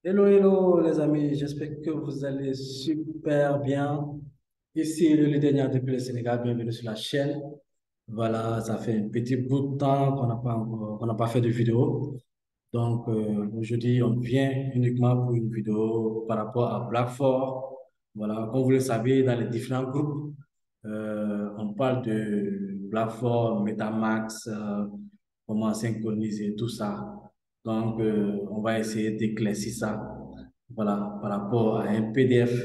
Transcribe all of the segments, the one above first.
Hello, hello les amis, j'espère que vous allez super bien. Ici le leader depuis le Sénégal, bienvenue sur la chaîne. Voilà, ça fait un petit bout de temps qu'on n'a pas fait de vidéo. Donc aujourd'hui, on vient uniquement pour une vidéo par rapport à Blackfort. Voilà, comme vous le savez, dans les différents groupes, on parle de Blackfort, Metamax, comment synchroniser tout ça. Donc, on va essayer d'éclaircir ça, voilà, par rapport à un PDF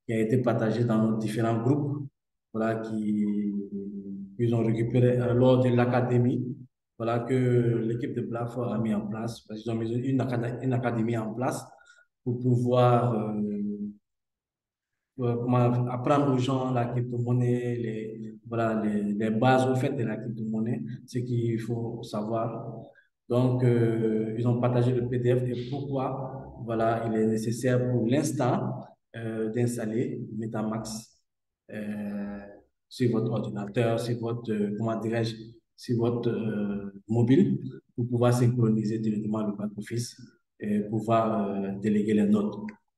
qui a été partagé dans nos différents groupes, voilà, qu'ils ont récupéré lors de l'académie, voilà, que l'équipe de Blackfort a mis en place, parce qu'ils ont mis une académie en place pour pouvoir comment apprendre aux gens la crypto-monnaie, voilà, les bases au fait de la crypto-monnaie, ce qu'il faut savoir. Donc, ils ont partagé le PDF et pourquoi, voilà, il est nécessaire pour l'instant d'installer MetaMax euh, sur votre ordinateur, sur votre, comment dirais-je, sur votre mobile pour pouvoir synchroniser directement le back-office et pouvoir déléguer les notes.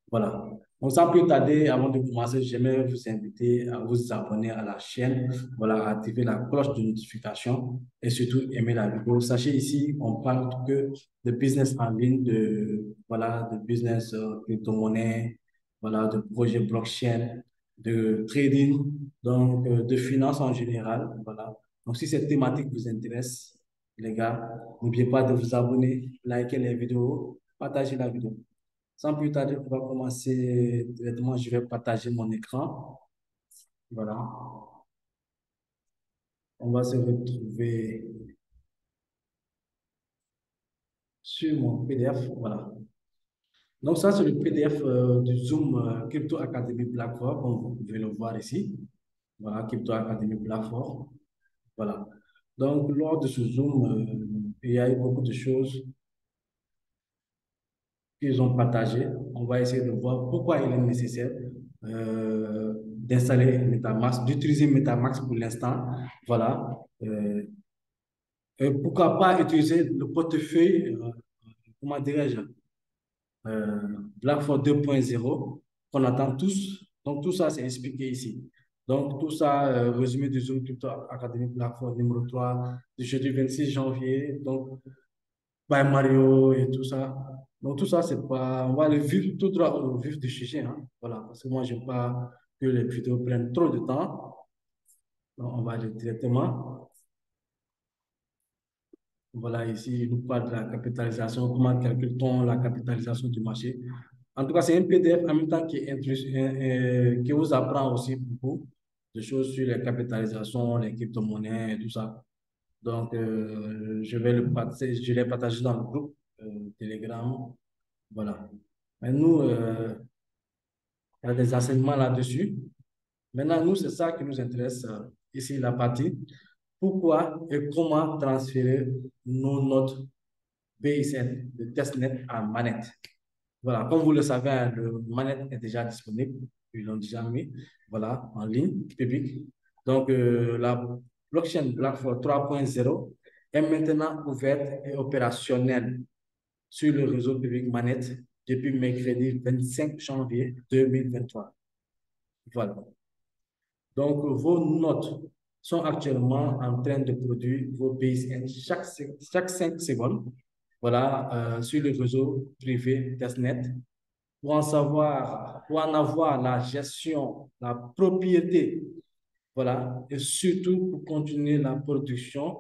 Voilà. Donc, sans plus tarder, avant de commencer, j'aimerais vous inviter à vous abonner à la chaîne, voilà, à activer la cloche de notification et surtout aimer la vidéo. Sachez ici, on parle que de business en ligne, voilà, de business crypto-monnaie, voilà, de projet blockchain, de trading, donc de finance en général, voilà. Donc, si cette thématique vous intéresse, les gars, n'oubliez pas de vous abonner, liker les vidéos, partager la vidéo. Sans plus tarder, on va commencer directement. Je vais partager mon écran. Voilà. On va se retrouver sur mon PDF. Voilà. Donc, ça, c'est le PDF du Zoom Crypto Academy Blackford, comme vous pouvez le voir ici. Voilà, Crypto Academy Blackford. Voilà. Donc, lors de ce Zoom, il y a eu beaucoup de choses qu'ils ont partagées. On va essayer de voir pourquoi il est nécessaire d'installer MetaMask, d'utiliser MetaMask pour l'instant. Voilà. Euh, Pourquoi pas utiliser le portefeuille, comment dirais-je, Blackford 2.0 qu'on attend tous. Donc, tout ça, c'est expliqué ici. Donc, tout ça, résumé du Zoom Crypto Academy Blackford numéro 3 du jeudi 26 janvier. Donc, by Mario et tout ça. Donc, tout ça, c'est pas. On va aller vivre tout droit au vif du sujet. Hein. Voilà. Parce que moi, je n'aime pas que les vidéos prennent trop de temps. Donc, on va aller directement. Voilà, ici, il nous parle de la capitalisation, comment calcule-t-on la capitalisation du marché. En tout cas, c'est un PDF en même temps qui vous apprend aussi beaucoup de choses sur les capitalisations, les crypto-monnaies et tout ça. Donc, je l'ai partagé dans le groupe Telegram. Voilà. Mais nous, il y a des enseignements là-dessus. Maintenant, nous, c'est ça qui nous intéresse ici, la partie. Pourquoi et comment transférer nos notes BSN de testnet à manette. Voilà, comme vous le savez, hein, le manette est déjà disponible. Ils l'ont déjà mis, voilà, en ligne, public. Donc, la blockchain BlackFort 3.0 est maintenant ouverte et opérationnelle sur le réseau public manette depuis mercredi 25 janvier 2023. Voilà. Donc, vos notes sont actuellement en train de produire vos BSN chaque 5 secondes, voilà, sur le réseau privé testnet. Pour en avoir la gestion, la propriété, voilà, et surtout pour continuer la production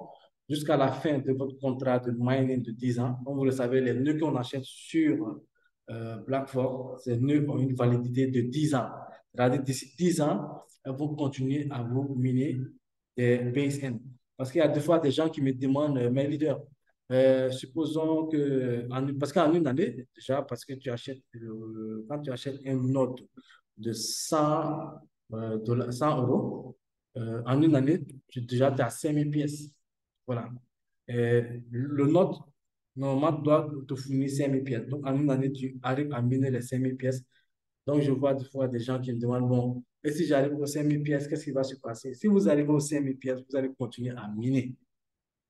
jusqu'à la fin de votre contrat de mining de 10 ans. Comme vous le savez, les nœuds qu'on achète sur BlackFork, ces nœuds ont une validité de 10 ans. C'est-à-dire d'ici 10 ans, elles vont continuer à vous miner des BSN. Parce qu'il y a des fois des gens qui me demandent, mes leaders, supposons que, parce qu'en une année, déjà, parce que tu achètes, quand tu achètes un node de 100, dollars, 100 euros, en une année, déjà, tu as 5000 pièces. Voilà. Le node, normalement, doit te fournir 5000 pièces. Donc, en une année, tu arrives à miner les 5000 pièces. Donc, je vois des fois des gens qui me demandent, bon, et si j'arrive aux 5000 pièces, qu'est-ce qui va se passer? Si vous arrivez aux 5000 pièces, vous allez continuer à miner.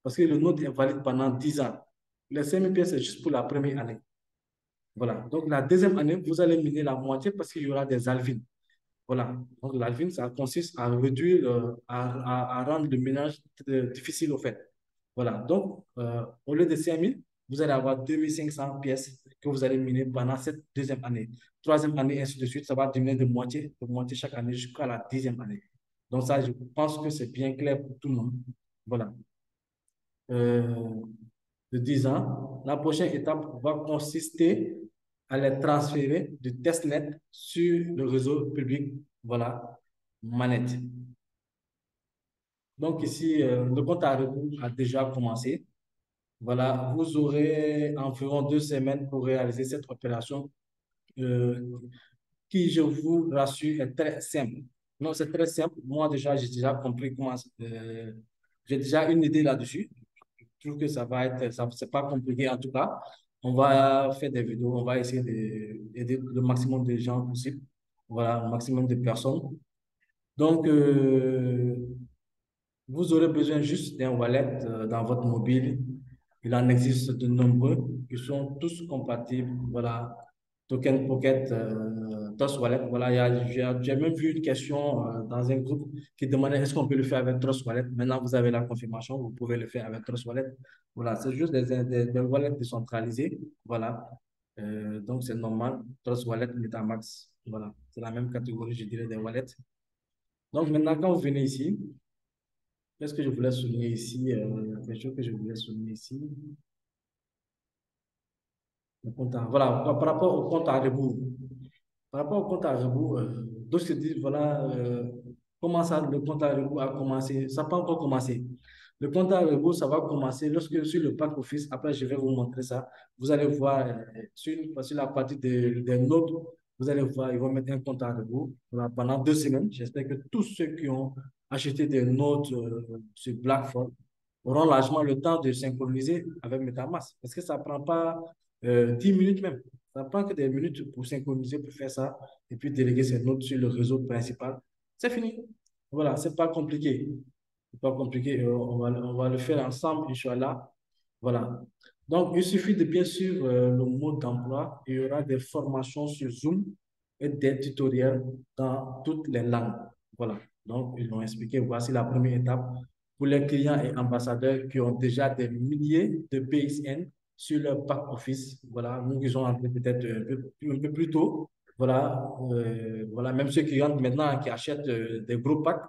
Parce que le node est valide pendant 10 ans. Les 5000 pièces, c'est juste pour la première année. Voilà. Donc, la deuxième année, vous allez miner la moitié parce qu'il y aura des alvines. Voilà. Donc, l'alvine, ça consiste à réduire, à rendre le ménage difficile au fait. Voilà. Donc, au lieu de 5 000, vous allez avoir 2 500 pièces que vous allez miner pendant cette deuxième année. Troisième année, ainsi de suite, ça va diminuer de moitié chaque année jusqu'à la 10e année. Donc, ça, je pense que c'est bien clair pour tout le monde. Voilà. Euh, de 10 ans. La prochaine étape va consister à les transférer du testnet sur le réseau public, voilà, manette. Donc ici, le compte à rebours a déjà commencé. Voilà, vous aurez environ 2 semaines pour réaliser cette opération euh, qui, je vous rassure, est très simple. Non, c'est très simple. Moi, déjà, j'ai déjà compris comment, j'ai déjà une idée là-dessus. Je trouve que ça va être, ça, c'est pas compliqué en tout cas. On va faire des vidéos, on va essayer d'aider le maximum de gens possible. Voilà, le maximum de personnes. Donc, vous aurez besoin juste d'un wallet dans votre mobile. Il en existe de nombreux qui sont tous compatibles. Voilà, Token Pocket, Trust Wallet. Voilà, j'ai même vu une question dans un groupe qui demandait est-ce qu'on peut le faire avec Trust Wallet. Maintenant, vous avez la confirmation, vous pouvez le faire avec Trust Wallet. Voilà, c'est juste des wallets décentralisés. Voilà, donc c'est normal. Trust Wallet, MetaMask. Voilà, c'est la même catégorie, je dirais, des wallets. Donc maintenant, quand vous venez ici, qu'est-ce que je voulais souligner ici? Quelque chose que je voulais souligner ici. Voilà, par rapport au compte à rebours. Par rapport au compte à rebours, d'autres se disent, voilà, comment ça, le compte à rebours a commencé? Ça n'a pas encore commencé. Le compte à rebours, ça va commencer lorsque sur le pack office, après je vais vous montrer ça, vous allez voir sur la partie des notes, vous allez voir, ils vont mettre un compte à rebours voilà, pendant 2 semaines. J'espère que tous ceux qui ont acheté des notes sur BlackRock auront largement le temps de synchroniser avec MetaMask parce que ça ne prend pas 10 minutes même. Ça prend que des minutes pour synchroniser, pour faire ça, et puis déléguer ses notes sur le réseau principal. C'est fini. Voilà, c'est pas compliqué. C'est pas compliqué. On va le faire ensemble, Inch'Allah. Voilà. Donc, il suffit de bien suivre le mode d'emploi. Il y aura des formations sur Zoom et des tutoriels dans toutes les langues. Voilà. Donc, ils l'ont expliqué. Voici la première étape pour les clients et ambassadeurs qui ont déjà des milliers de BXN sur leur pack office. Voilà, nous qui sommes entrés peut-être un peu plus tôt. Voilà, voilà, même ceux qui rentrent maintenant, qui achètent des gros packs,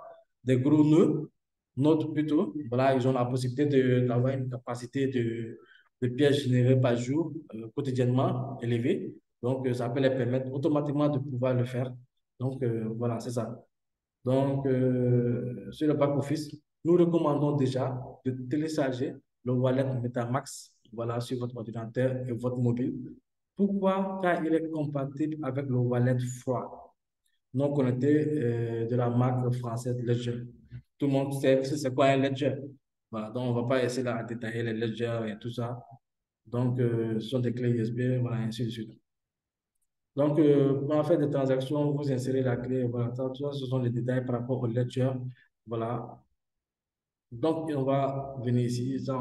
des gros nœuds, notes plutôt. Voilà, ils ont la possibilité d'avoir une capacité de pièces générées par jour, quotidiennement élevée. Donc, ça peut les permettre automatiquement de pouvoir le faire. Donc, voilà, c'est ça. Donc, sur le back-office, nous recommandons déjà de télécharger le wallet MetaMask voilà, sur votre ordinateur et votre mobile. Pourquoi? Car il est compatible avec le wallet froid, non connecté de la marque française Ledger. Tout le monde sait c'est quoi un Ledger. Voilà, donc, on ne va pas essayer de détailler les Ledger et tout ça. Donc, ce sont des clés USB, voilà, ainsi de suite. Donc, pour faire des transactions, vous insérez la clé. Voilà, ça, ce sont les détails par rapport au ledger. Voilà. Donc, on va venir ici. Ça,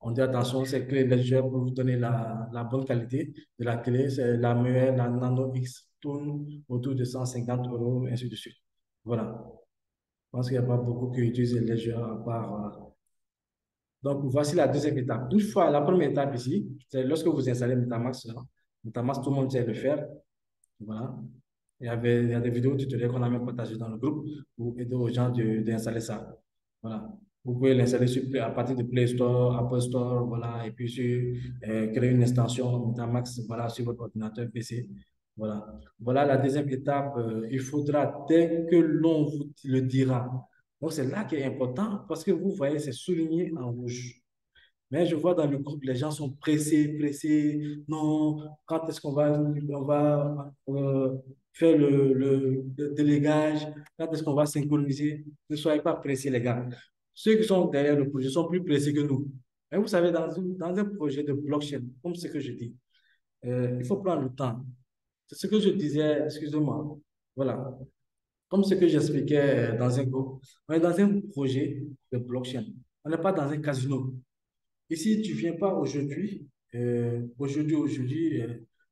on dit attention, c'est clé ledger pour vous donner la bonne qualité de la clé. C'est la meilleure, la Nano X tourne autour de 150 euros, ainsi de suite. Voilà. Je pense qu'il n'y a pas beaucoup qui utilisent le ledger à part. Donc, voici la deuxième étape. Une fois, la première étape ici, c'est lorsque vous installez MetaMask. Hein. MetaMask, tout le monde sait le faire. Voilà. Il y a des vidéos tutoriels qu'on a même partagées dans le groupe pour aider aux gens d'installer ça. Voilà. Vous pouvez l'installer à partir de Play Store, Apple Store, voilà, et puis créer une extension MetaMask, voilà, sur votre ordinateur PC. Voilà. Voilà la deuxième étape. Il faudra, dès que l'on vous le dira. Donc, c'est là qui est important parce que vous voyez, c'est souligné en rouge. Mais je vois dans le groupe, les gens sont pressés, pressés. Non, quand est-ce qu'on va faire le délégage? Quand est-ce qu'on va synchroniser? Ne soyez pas pressés, les gars. Ceux qui sont derrière le projet sont plus pressés que nous. Mais vous savez, dans un projet de blockchain, comme ce que je dis, il faut prendre le temps. C'est ce que je disais, excusez-moi. Voilà. Comme ce que j'expliquais dans un groupe, on est dans un projet de blockchain. On n'est pas dans un casino. Et si tu ne viens pas aujourd'hui, Aujourd'hui,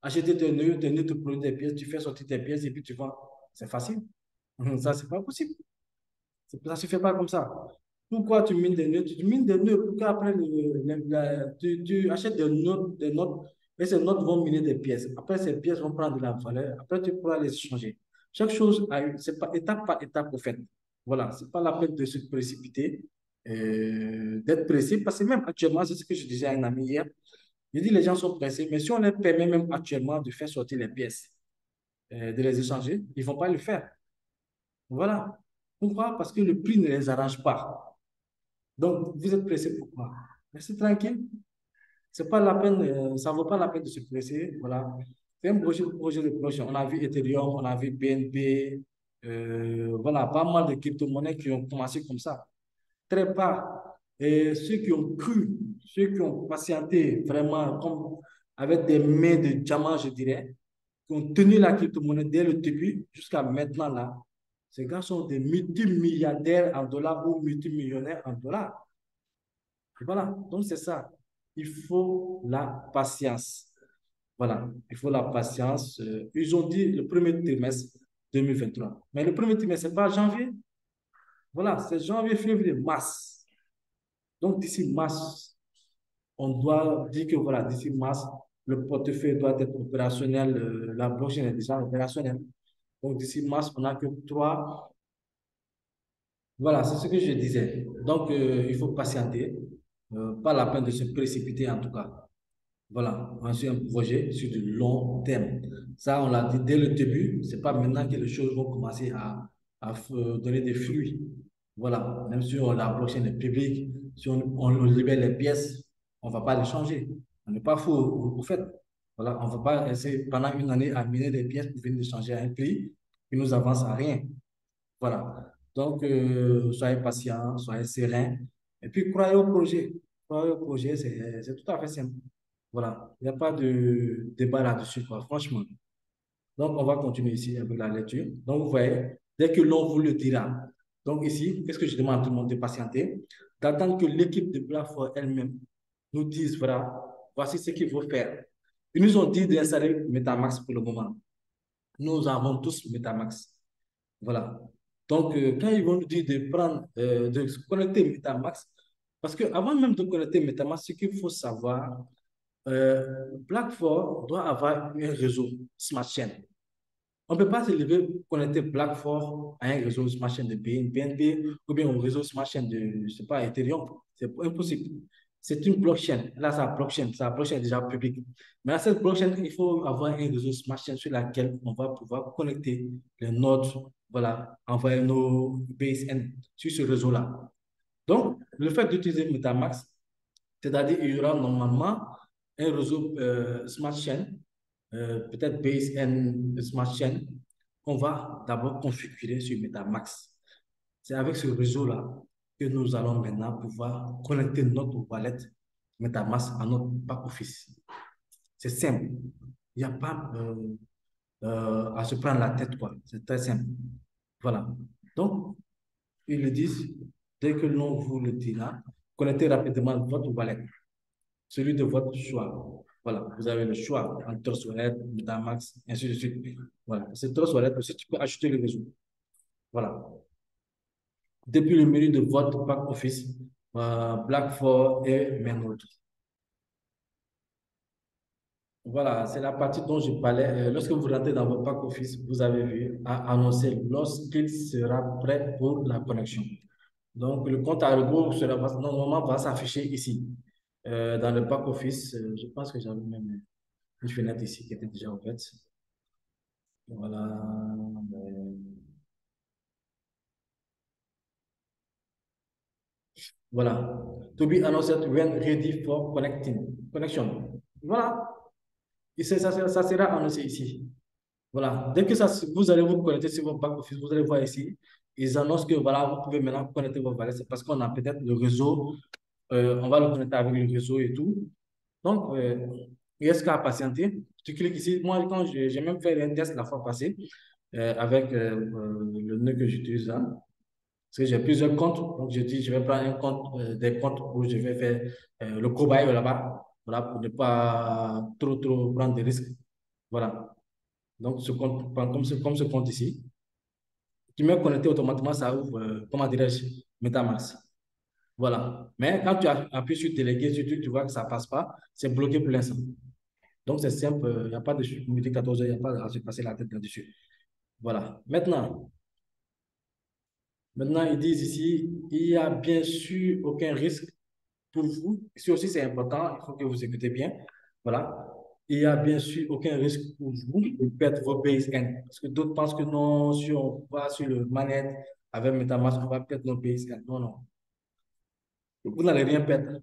acheter tes nœuds te produit des pièces, tu fais sortir tes pièces et puis tu vends. C'est facile. Ça, c'est pas possible. Ça se fait pas comme ça. Pourquoi tu mines des nœuds? Tu mines des nœuds pour qu'après, tu achètes des notes, et ces notes vont miner des pièces. Après, ces pièces vont prendre de la valeur. Après, tu pourras les changer. Chaque chose, c'est pas étape par étape, au fait. Voilà, c'est pas la peine de se précipiter, d'être pressé, parce que même actuellement, c'est ce que je disais à un ami hier. Je dis les gens sont pressés, mais si on leur permet même actuellement de faire sortir les pièces, de les échanger, ils ne vont pas le faire. Voilà. Pourquoi? Parce que le prix ne les arrange pas. Donc, vous êtes pressé pourquoi? Restez tranquille. C'est pas la peine, ça ne vaut pas la peine de se presser. Voilà. C'est un projet de projet. On a vu Ethereum, on a vu BNB, voilà, pas mal de crypto-monnaies qui ont commencé comme ça. Très pas. Et ceux qui ont cru, ceux qui ont patienté vraiment comme avec des mains de diamant, je dirais, qui ont tenu la crypto-monnaie dès le début jusqu'à maintenant là, ces gars sont des multimilliardaires en dollars ou multimillionnaires en dollars. Et voilà, donc c'est ça. Il faut la patience. Voilà, il faut la patience. Ils ont dit le premier trimestre 2023. Mais le premier trimestre, ce n'est pas janvier. Voilà, c'est janvier, février, mars. Donc d'ici mars, on doit dire que voilà, d'ici mars, le portefeuille doit être opérationnel, la blockchain est déjà opérationnelle. Donc d'ici mars, on n'a que trois. Voilà, c'est ce que je disais. Donc il faut patienter. Pas la peine de se précipiter en tout cas. Voilà, on suit un projet sur du long terme. Ça, on l'a dit dès le début. C'est pas maintenant que les choses vont commencer à donner des fruits. Voilà, même si la blockchain est publique, si on libère les pièces, on ne va pas les changer. On n'est pas fou au fait. Voilà, on ne va pas essayer pendant une année à miner des pièces pour venir les changer à un prix qui nous avance à rien. Voilà. Donc, soyez patient, soyez serein. Et puis, croyez au projet. Croyez au projet, c'est tout à fait simple. Voilà. Il n'y a pas de débat là-dessus, quoi, franchement. Donc, on va continuer ici avec la lecture. Donc, vous voyez, dès que l'on vous le dira. Donc, ici, qu'est-ce que je demande à tout le monde de patienter? D'attendre que l'équipe de Blackford elle-même nous dise, voilà, voici ce qu'il faut faire. Ils nous ont dit d'installer Metamax pour le moment. Nous avons tous Metamax. Voilà. Donc, quand ils vont nous dire de prendre, de se connecter Metamax, parce qu'avant même de connecter Metamax, ce qu'il faut savoir, Blackford doit avoir un réseau Smart Chain. On ne peut pas se lever pour connecter Blackford à un réseau Smart Chain de BNB ou bien au réseau Smart Chain de, je ne sais pas, Ethereum. C'est impossible. C'est une blockchain. Là, sa blockchain est déjà publique. Mais à cette blockchain, il faut avoir un réseau Smart Chain sur laquelle on va pouvoir connecter les nodes, voilà, envoyer nos BSN sur ce réseau-là. Donc, le fait d'utiliser Metamax, c'est-à-dire qu'il y aura normalement un réseau Smart Chain, peut-être BSN Smart Chain, qu'on va d'abord configurer sur Metamax. C'est avec ce réseau-là que nous allons maintenant pouvoir connecter notre wallet Metamask à notre back-office. C'est simple. Il n'y a pas à se prendre la tête, quoi. C'est très simple. Voilà. Donc, ils le disent, dès que l'on vous le dira, connectez rapidement votre wallet, celui de votre choix. Voilà, vous avez le choix entre Trust Wallet, Metamask, ainsi de suite. Voilà, c'est Trust Wallet aussi, tu peux ajouter le réseau. Voilà. Depuis le menu de votre back office, Black4 et Mainroad. Voilà, c'est la partie dont je parlais. Lorsque vous rentrez dans votre back office, vous avez vu à annoncer lorsqu'il sera prêt pour la connexion. Donc, le compte à rebours normalement va s'afficher ici. Dans le back office, je pense que j'avais même une fenêtre ici qui était déjà ouverte. Voilà. Voilà. To be announced when ready for connection. Voilà. Et ça sera annoncé ici. Voilà. Dès que vous allez vous connecter sur votre back office, vous allez voir ici, ils annoncent que voilà, vous pouvez maintenant connecter vos wallets. C'est parce qu'on a peut-être le réseau, on va le connecter avec le réseau et tout. Donc, il reste qu'à patienter. Tu cliques ici. Moi, quand j'ai même fait un test la fois passée avec le nœud que j'utilise là. Parce que j'ai plusieurs comptes. Donc, je dis, je vais prendre un compte, des comptes où je vais faire le cobaye là-bas. voilà, pour ne pas trop prendre de risques. Voilà. Donc, comme ce compte ici, qui m'est connecté automatiquement, ça ouvre, comment dirais-je, MetaMask. Voilà. Mais quand tu appuies sur déléguer, tu vois que ça ne passe pas, c'est bloqué pour l'instant. Donc, c'est simple, il n'y a pas de midi 14 heures, il n'y a pas à se passer la tête là-dessus. Voilà. Maintenant, ils disent ici, il n'y a bien sûr aucun risque pour vous. Ici aussi, c'est important, il faut que vous écoutez bien. Voilà. Il n'y a bien sûr aucun risque pour vous de perdre vos BSN. Parce que d'autres pensent que non, si on va sur le manette avec MetaMask, on va perdre nos BSN. Non, non. Vous n'allez rien perdre.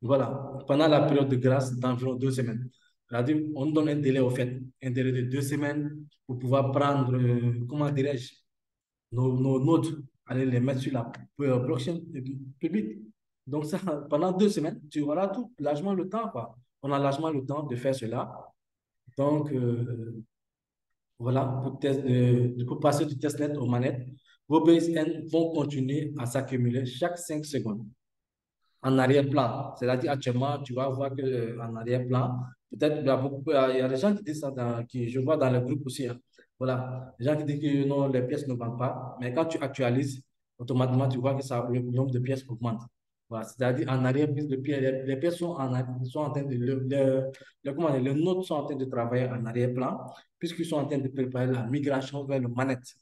Voilà. Pendant la période de grâce d'environ 2 semaines. C'est-à-dire, on donne un délai au fait, un délai de 2 semaines pour pouvoir prendre, comment dirais-je, nos notes, aller les mettre sur la blockchain publique. Donc, ça, pendant 2 semaines, tu auras tout, largement le temps, quoi. On a largement le temps de faire cela. Donc, voilà, pour passer du testnet aux manettes, vos BSN vont continuer à s'accumuler chaque 5 secondes en arrière-plan. C'est-à-dire, actuellement, tu vas voir qu'en arrière-plan, peut-être il y a des gens qui disent ça, qui, je vois dans le groupe aussi. Hein. Voilà, des gens qui disent que non, les pièces ne vendent pas, mais quand tu actualises, automatiquement, tu vois que ça, le nombre de pièces augmente. Voilà, c'est-à-dire, en arrière, les pièces sont en train de, comment dire, les nodes sont en train de travailler en arrière-plan, puisqu'ils sont en train de préparer la migration vers le manette.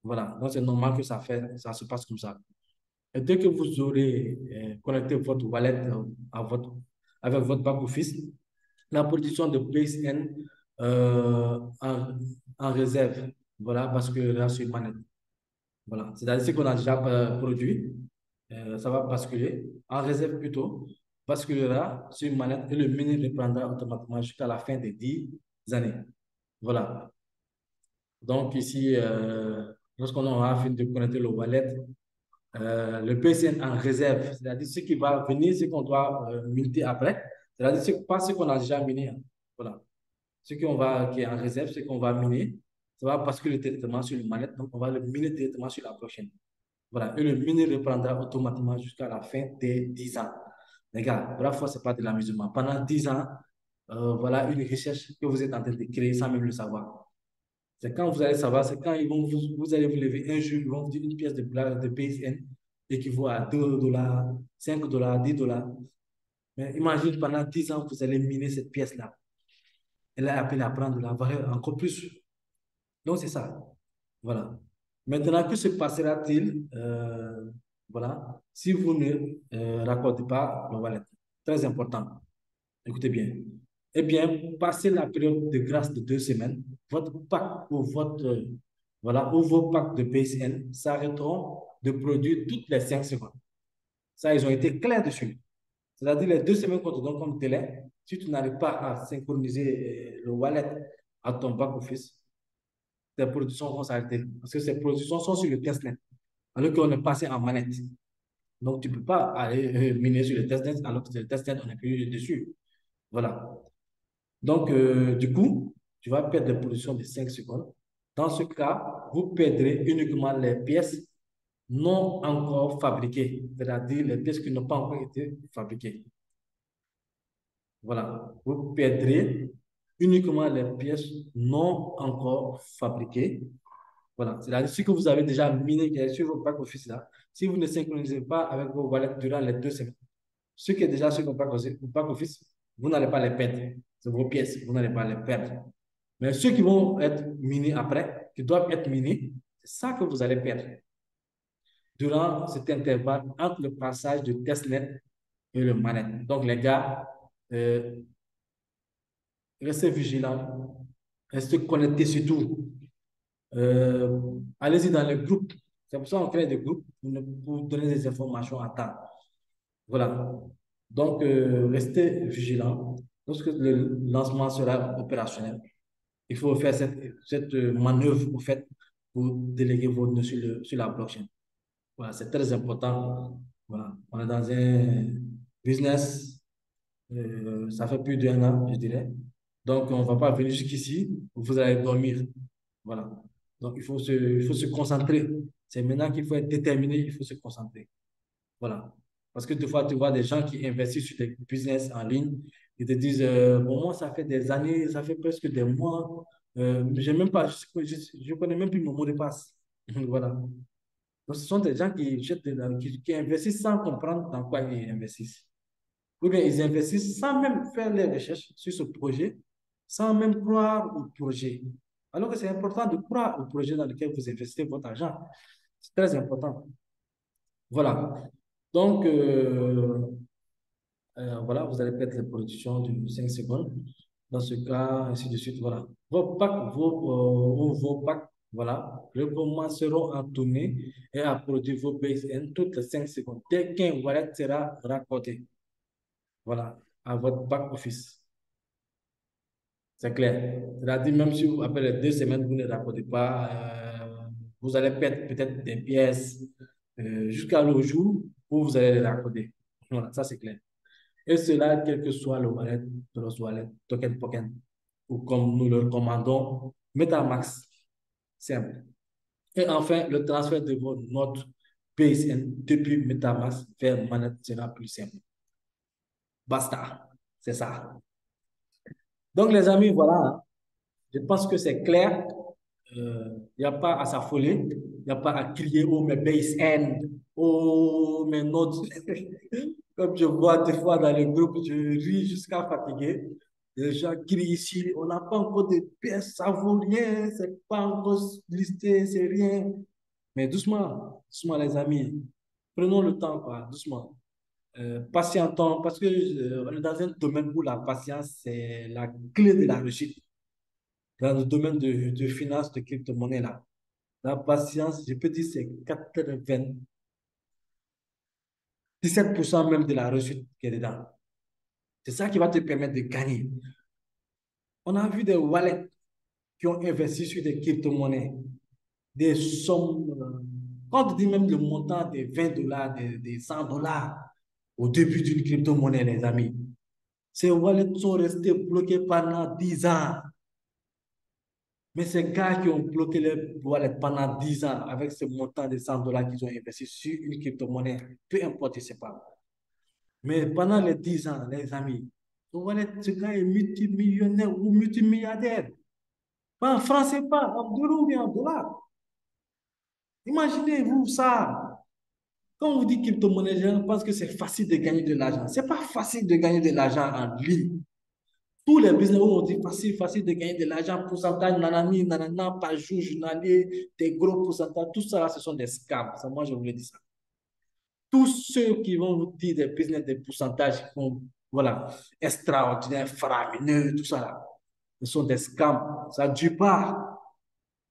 Voilà, donc c'est normal que ça se passe comme ça. Et dès que vous aurez connecté votre wallet avec votre back-office, la production de BaseN en réserve, voilà, parce que là, sur manette. Voilà, c'est-à-dire ce qu'on a déjà produit, ça va basculer, en réserve plutôt, basculera sur une manette et le mini reprendra automatiquement jusqu'à la fin des 10 années. Voilà. Donc ici, lorsqu'on aura fini de connecter le wallet, le PCN en réserve, c'est-à-dire ce qui va venir, ce qu'on doit miner après, c'est-à-dire pas ce qu'on a déjà miné. Hein. Voilà. Qui est en réserve, ce qu'on va miner, ça va basculer directement sur le manette, donc on va le miner directement sur la prochaine. Voilà. Et le miner reprendra automatiquement jusqu'à la fin des 10 ans. Les gars, la fois, ce n'est pas de l'amusement. Pendant 10 ans, voilà une recherche que vous êtes en train de créer sans même le savoir. C'est quand vous allez savoir, c'est quand vous allez vous lever un jour, ils vont vous dire une pièce de PSN équivaut à 2 dollars, 5 dollars, 10 dollars. Mais imagine pendant 10 ans, vous allez miner cette pièce-là. Elle a appelé à prendre de la valeur encore plus. Donc, c'est ça. Voilà. Maintenant, que se passera-t-il voilà, si vous ne raccordez pas le wallet? Très important. Écoutez bien. Eh bien, passé la période de grâce de 2 semaines, votre pack ou voilà, ou vos packs de PSN s'arrêteront de produire toutes les 5 secondes. Ça, ils ont été clairs dessus. C'est-à-dire les 2 semaines qu'on te donne comme délai, si tu n'arrives pas à synchroniser le wallet à ton back-office, tes productions vont s'arrêter. Parce que ces productions sont sur le testnet, alors qu'on est passé en manette. Donc, tu ne peux pas aller miner sur le testnet alors que c'est le testnet, on n'est plus dessus. Voilà. Donc, du coup, tu vas perdre des positions de 5 secondes. Dans ce cas, vous perdrez uniquement les pièces non encore fabriquées, c'est-à-dire les pièces qui n'ont pas encore été fabriquées. Voilà. Vous perdrez uniquement les pièces non encore fabriquées. Voilà. C'est-à-dire ce que vous avez déjà miné qui est sur votre back-office là, si vous ne synchronisez pas avec vos wallets durant les 2 semaines, ce qui est déjà sur votre back-office, vous n'allez pas les perdre. C'est vos pièces, vous n'allez pas les perdre. Mais ceux qui vont être minés après, qui doivent être minés, c'est ça que vous allez perdre. Durant cet intervalle entre le passage de testnet et le manette. Donc, les gars, euh, restez vigilants, restez connectés surtout. Allez-y dans les groupes. C'est pour ça qu'on crée des groupes pour donner des informations à temps. Voilà. Donc, restez vigilants. Lorsque le lancement sera opérationnel, il faut faire cette manœuvre au fait pour déléguer vos nœuds sur la blockchain. Voilà, c'est très important. Voilà. On est dans un business, ça fait plus d'1 an, je dirais. Donc, on ne va pas venir jusqu'ici, vous allez dormir. Voilà. Donc, il faut se concentrer. C'est maintenant qu'il faut être déterminé, il faut se concentrer. Voilà. Parce que des fois, tu vois des gens qui investissent sur des business en ligne, Ils te disent, bon, moi, ça fait des années, ça fait presque des mois, j'ai même pas, je connais même plus mon mot de passe. Voilà. Donc, ce sont des gens qui, qui investissent sans comprendre dans quoi ils investissent. Ou bien ils investissent sans même faire les recherches sur ce projet, sans même croire au projet. Alors que c'est important de croire au projet dans lequel vous investissez votre argent. C'est très important. Voilà. Donc, voilà, vous allez perdre les productions de 5 secondes. Dans ce cas, ainsi de suite. Voilà. Vos packs, vos packs, voilà, recommenceront à tourner et à produire vos base N toutes les 5 secondes. Dès qu'un wallet sera raccordé, voilà, à votre back office. C'est clair. C'est-à-dire, même si après les 2 semaines, vous ne raccordez pas, vous allez perdre peut-être des pièces jusqu'à le jour où vous allez les raccorder. Voilà, ça c'est clair. Et cela, quel que soit le wallet, Trust Wallet, Token Token, ou comme nous le recommandons, MetaMask, simple. Et enfin, le transfert de votre note BSN depuis MetaMask vers Manet sera plus simple. Basta, c'est ça. Donc, les amis, voilà, hein. Je pense que c'est clair. Il n'y a pas à s'affoler. Il n'y a pas à crier, oh, mes base end, oh, mes notes. Comme je vois des fois dans les groupes, je ris jusqu'à fatiguer. Les gens crient ici, on n'a pas encore de pièces, ça vaut rien, c'est pas encore listé, c'est rien. Mais doucement, doucement, les amis. Prenons le temps, quoi, doucement. Patientons, parce que on est dans un domaine où la patience, c'est la clé de la réussite. Dans le domaine de finance, de crypto-monnaie, là. La patience, je peux dire, c'est 97% même de la réussite qui est dedans. C'est ça qui va te permettre de gagner. On a vu des wallets qui ont investi sur des crypto-monnaies, des sommes, quand on dit même le montant des 20 dollars, des 100 dollars au début d'une crypto-monnaie, les amis. Ces wallets sont restés bloqués pendant 10 ans. Mais ces gars qui ont bloqué les wallets pendant 10 ans avec ce montant de 100 dollars qu'ils ont investi sur une crypto-monnaie, peu importe, je ne sais pas. Mais pendant les 10 ans, les amis, ce gars est multimillionnaire ou multimilliardaire. Pas en français, pas en euros ou en dollars. Imaginez-vous ça. Quand on vous dit crypto-monnaie, les gens pensent que c'est facile de gagner de l'argent. Ce n'est pas facile de gagner de l'argent en ligne. Tous les business où on dit facile, facile de gagner de l'argent, pourcentage, nanani, nanana, par jour, journalier, des gros pourcentages, tout ça, ce sont des scams. Ça, moi, je vous le dis ça. Tous ceux qui vont vous dire des business, des pourcentages qui font, voilà, extraordinaires, faramineux, tout ça là, ce sont des scams. Ça ne dure pas.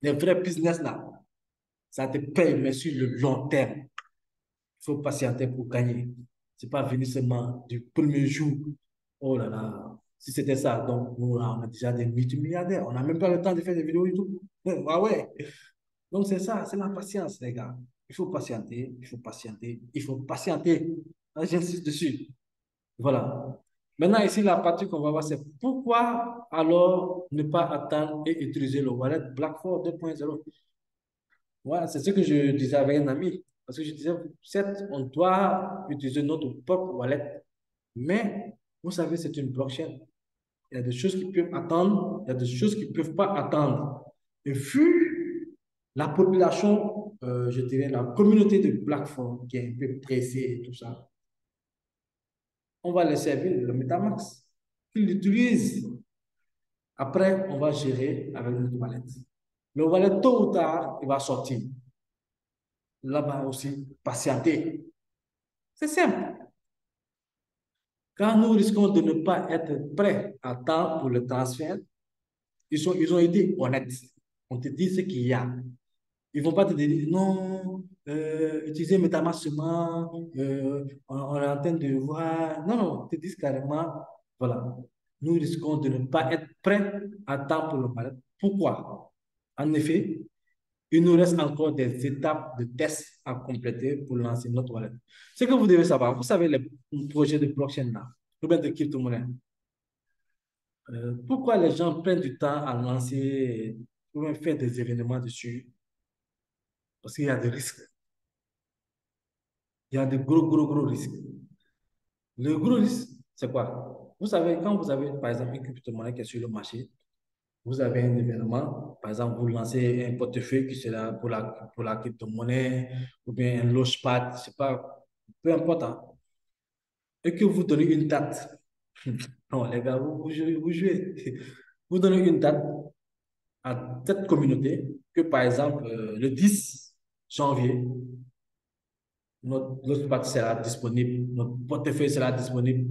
Les vrais business là, ça te paye, mais sur le long terme. Il faut patienter pour gagner. C'est pas venir seulement du premier jour. Oh là là, si c'était ça, donc nous, là, on a déjà des multimilliardaires. On n'a même pas le temps de faire des vidéos YouTube. Ah ouais. Donc c'est ça, c'est la patience, les gars. Il faut patienter, il faut patienter, il faut patienter. Ah, j'insiste dessus. Voilà. Maintenant, ici, la partie qu'on va voir, c'est pourquoi alors ne pas attendre et utiliser le wallet BlackRock 2.0. Ouais, c'est ce que je disais avec un ami. Parce que je disais, certes, on doit utiliser notre propre wallet, mais vous savez, c'est une blockchain. Il y a des choses qui peuvent attendre, il y a des choses qui ne peuvent pas attendre. Et vu la population, je dirais, la communauté de BlackRock qui est un peu pressée et tout ça, on va les servir le MetaMask. Qu'ils l'utilisent. Après, on va gérer avec notre wallet. Le wallet, tôt ou tard, il va sortir. Là-bas aussi, patienter. C'est simple. Quand nous risquons de ne pas être prêts à temps pour le transfert, ils ont été honnêtes. On te dit ce qu'il y a. Ils ne vont pas te dire non, utilisez MetaMask seulement, on est en train de voir. Non, non, ils te disent carrément, voilà, nous risquons de ne pas être prêts à temps pour le mal. Pourquoi? En effet, il nous reste encore des étapes de tests à compléter pour lancer notre wallet. Ce que vous devez savoir, vous savez les projets de blockchain là, ou bien de crypto-monnaie. Pourquoi les gens prennent du temps à lancer ou bien faire des événements dessus? Parce qu'il y a des risques. Il y a de gros, gros, gros risques. Le gros risque, c'est quoi? Vous savez, quand vous avez, par exemple, une crypto-monnaie qui est sur le marché, vous avez un événement, par exemple, vous lancez un portefeuille qui sera pour la crypto-monnaie, ou bien un launchpad, je sais pas, peu importe, hein, et que vous donnez une date. Non, les gars, vous jouez, vous jouez. Vous donnez une date à cette communauté que, par exemple, le 10 janvier, notre launchpad sera disponible, notre portefeuille sera disponible.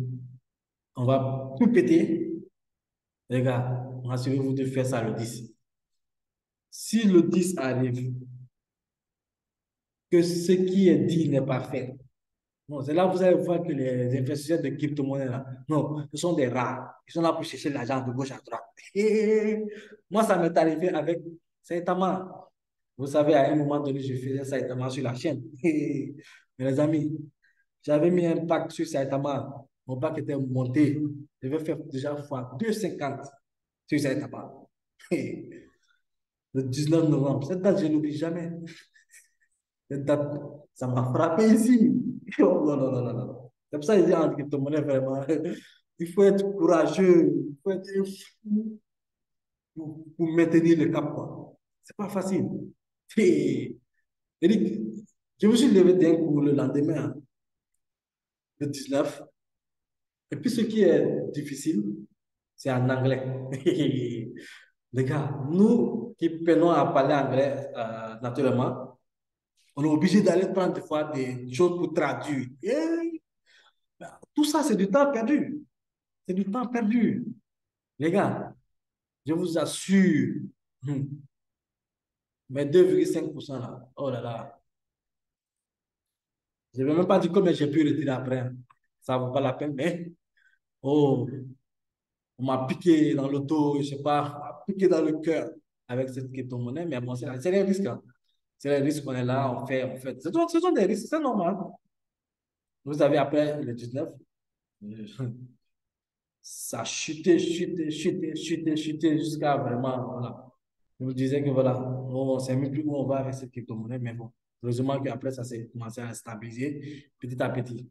On va tout péter. Les gars, rassurez-vous de faire ça le 10. Si le 10 arrive, que ce qui est dit n'est pas fait, non, c'est là que vous allez voir que les investisseurs de crypto-monnaie, là, non, ce sont des rats. Ils sont là pour chercher l'argent de gauche à droite. Et moi, ça m'est arrivé avec Saitama. Vous savez, à un moment donné, je faisais Saitama sur la chaîne. Et, mes amis, j'avais mis un pack sur Saitama. Mon pack était monté. Je vais faire déjà fois 2,50 sur Saitama. Et le 19 novembre, cette date, je n'oublie jamais. Cette date, ça m'a frappé ici. Oh, non, non, non, non, non. C'est pour ça que je dis en crypto-monnaie, vraiment, il faut être courageux, il faut être fou pour maintenir le cap, quoi. C'est pas facile. Et, Eric, je me suis levé d'un coup le lendemain, hein, le 19. Et puis ce qui est difficile, c'est en anglais. Les gars, nous qui peinons à parler anglais naturellement, on est obligé d'aller prendre des fois des choses pour traduire. Et tout ça, c'est du temps perdu. C'est du temps perdu. Les gars, je vous assure, mes 2,5% là, oh là là, je ne vais même pas dire combien j'ai pu retirer après. Ça ne vaut pas la peine, mais oh, on m'a piqué dans le dos, je ne sais pas, on m'a piqué dans le cœur avec cette crypto-monnaie, mais bon, c'est les risques, hein. C'est les risques qu'on est là, on fait. Ce sont des risques, c'est normal. Vous avez après le 19, ça a chuté, chuté, chuté, chuté, chuté jusqu'à vraiment, voilà. Je vous disais que voilà, on ne sait même plus où on va avec cette crypto-monnaie, mais bon, heureusement qu'après, ça s'est commencé à stabiliser petit à petit.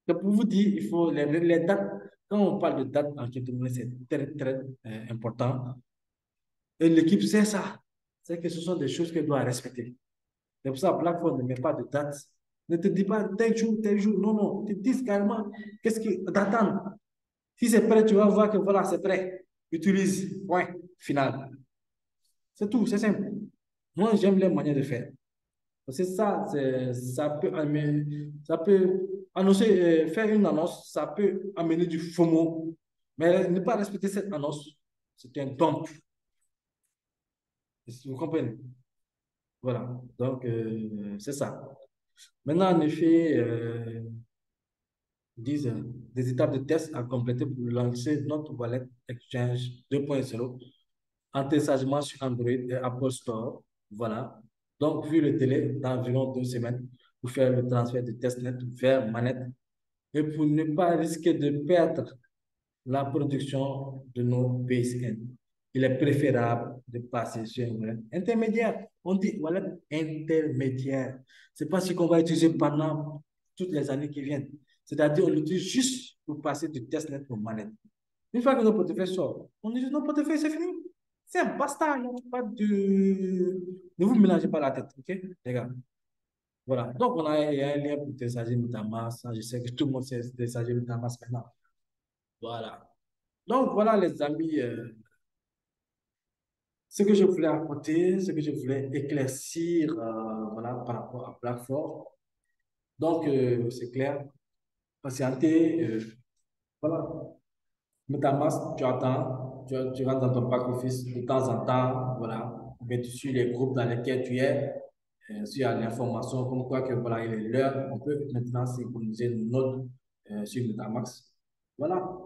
Donc, pour vous dire, il faut les dates, quand on parle de dates en crypto-monnaie, c'est très, très important. Et l'équipe sait ça. C'est que ce sont des choses qu'elle doit respecter. C'est pour ça que Blackphone ne met pas de date. Ne te dit pas tel jour, tel jour. Non, non. Te dis carrément qu'est-ce qui t'attend. Si c'est prêt, tu vas voir que voilà, c'est prêt. Utilise. Point. Final. C'est tout, c'est simple. Moi, j'aime les moyens de faire. Parce que ça, ça peut annoncer, faire une annonce, ça peut amener du FOMO. Mais ne pas respecter cette annonce, c'est un dump. Vous comprenez? Voilà. Donc, c'est ça. Maintenant, en effet, disent des étapes de test à compléter pour lancer notre wallet Exchange 2.0 en téléchargement sur Android et Apple Store. Voilà. Donc, vu le délai d'environ 2 semaines pour faire le transfert de testnet vers manette et pour ne pas risquer de perdre la production de nos PSN, il est préférable de passer sur un wallet intermédiaire. On dit wallet intermédiaire. Ce n'est pas ce qu'on va utiliser pendant toutes les années qui viennent. C'est-à-dire, on l'utilise juste pour passer du testnet au manette. Une fois que notre portefeuille sort, on utilise notre portefeuille, c'est fini. C'est un basta. Il n'y a pas de... Ne vous mélangez pas la tête, ok, les gars? Voilà. Donc, il y a un lien pour télécharger Metamask. Je sais que tout le monde sait télécharger Metamask maintenant. Voilà. Donc, voilà, les amis, ce que je voulais apporter, ce que je voulais éclaircir, voilà, par rapport à Blackford. Donc, c'est clair. Patienter, voilà. MetaMask, tu attends, tu rentres dans ton back-office de temps en temps, voilà. Mais tu suis les groupes dans lesquels tu es, s'il y a l'information comme quoi que voilà, il est l'heure, on peut maintenant synchroniser nos notes sur MetaMask. Voilà.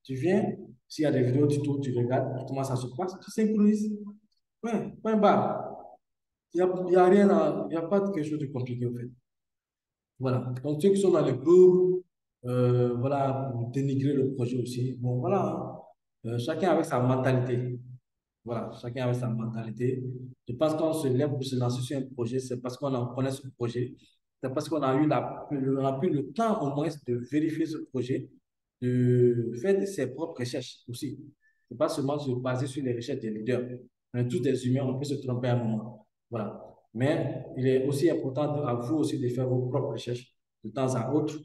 Tu viens, s'il y a des vidéos tuto, tu regardes comment ça se passe, tu synchronises. Ouais, point barre. Il y a rien il n'y a pas de quelque chose de compliqué, en fait. Voilà. Donc, ceux qui sont dans les groupes, voilà, pour dénigrer le projet aussi. Bon, voilà. Chacun avec sa mentalité. Voilà, chacun avec sa mentalité. Je pense qu'on se lève pour se lancer sur un projet, c'est parce qu'on en connaît ce projet. C'est parce qu'on a eu on a pris le temps au moins de vérifier ce projet, de faire ses propres recherches aussi. C'est pas seulement se baser sur les recherches des leaders. On est tous des humains, on peut se tromper à un moment. Voilà. Mais il est aussi important à vous aussi de faire vos propres recherches de temps à autre.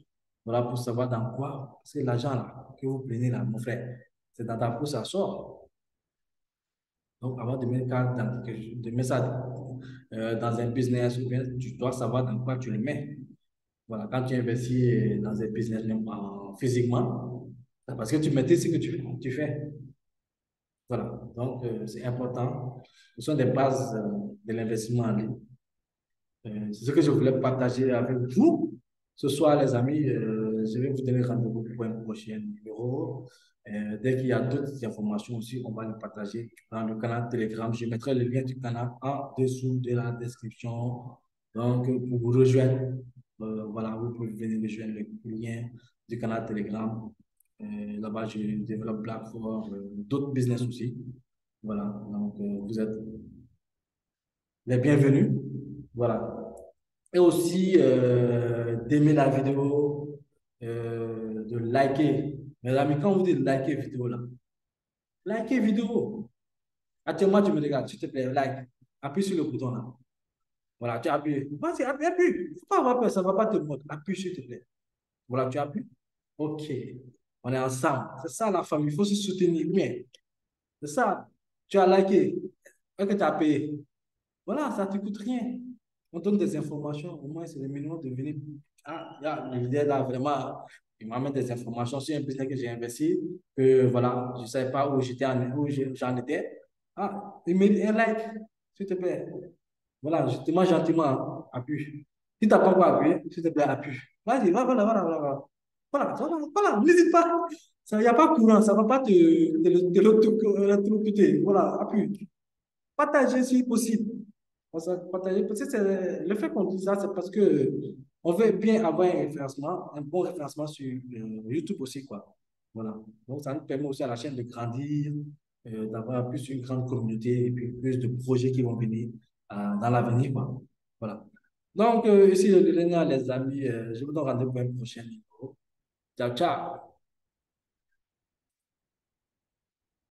Voilà, pour savoir dans quoi. Parce que l'argent là, que vous prenez là, mon frère, c'est dans ta poche, ça sort. Donc, avant de mettre, de mettre ça dans un business, ou bien, tu dois savoir dans quoi tu le mets. Voilà, quand tu investis dans un business même physiquement, c'est parce que tu maîtrises ce que tu fais. Voilà, donc c'est important. Ce sont des bases de l'investissement en ligne. C'est ce que je voulais partager avec vous. Ce soir, les amis, je vais vous donner rendez-vous pour un prochain numéro. Dès qu'il y a d'autres informations aussi, on va les partager dans le canal Telegram. Je mettrai le lien du canal en dessous de la description. Donc, pour vous rejoindre, voilà, vous pouvez venir rejoindre le lien du canal Telegram. Là-bas, je développe plateforme, d'autres business aussi. Voilà, donc vous êtes les bienvenus. Voilà. Et aussi d'aimer la vidéo, de liker. Mes amis, quand vous dites liker vidéo là, liker vidéo. Actuellement, tu me regardes, s'il te plaît, like. Appuie sur le bouton là. Voilà, tu appuies. Vas-y, appuie, appuie. Il ne faut pas avoir peur, ça ne va pas te montrer. Appuie, s'il te plaît. Voilà, tu appuies. OK. On est ensemble. C'est ça la famille, il faut se soutenir bien. C'est ça. Tu as liké. Est-ce que tu as payé? Voilà, ça ne te coûte rien. On donne des informations, au moins c'est le minimum de venir. Ah, l'idée là, vraiment, il m'amène des informations sur un business que j'ai investi, que voilà, je ne savais pas où j'en étais. Ah, il met un like, s'il te plaît. Voilà, justement, gentiment, appuie. Si tu n'as pas encore appuyé, s'il te plaît, appuie. Vas-y, voilà, voilà, voilà. Voilà, voilà, voilà, n'hésite pas. Il n'y a pas courant, ça ne va pas te l'électrocuter. Voilà, appuie. Partagez si possible. Partager, parce que le fait qu'on dise ça, c'est parce que on veut bien avoir un référencement, un bon référencement sur YouTube aussi, quoi. Voilà. Donc, ça nous permet aussi à la chaîne de grandir, d'avoir plus une grande communauté et puis plus de projets qui vont venir dans l'avenir, quoi. Voilà. Donc, ici, le dernier, les amis, je vous donne rendez-vous pour un prochain vidéo. Ciao, ciao.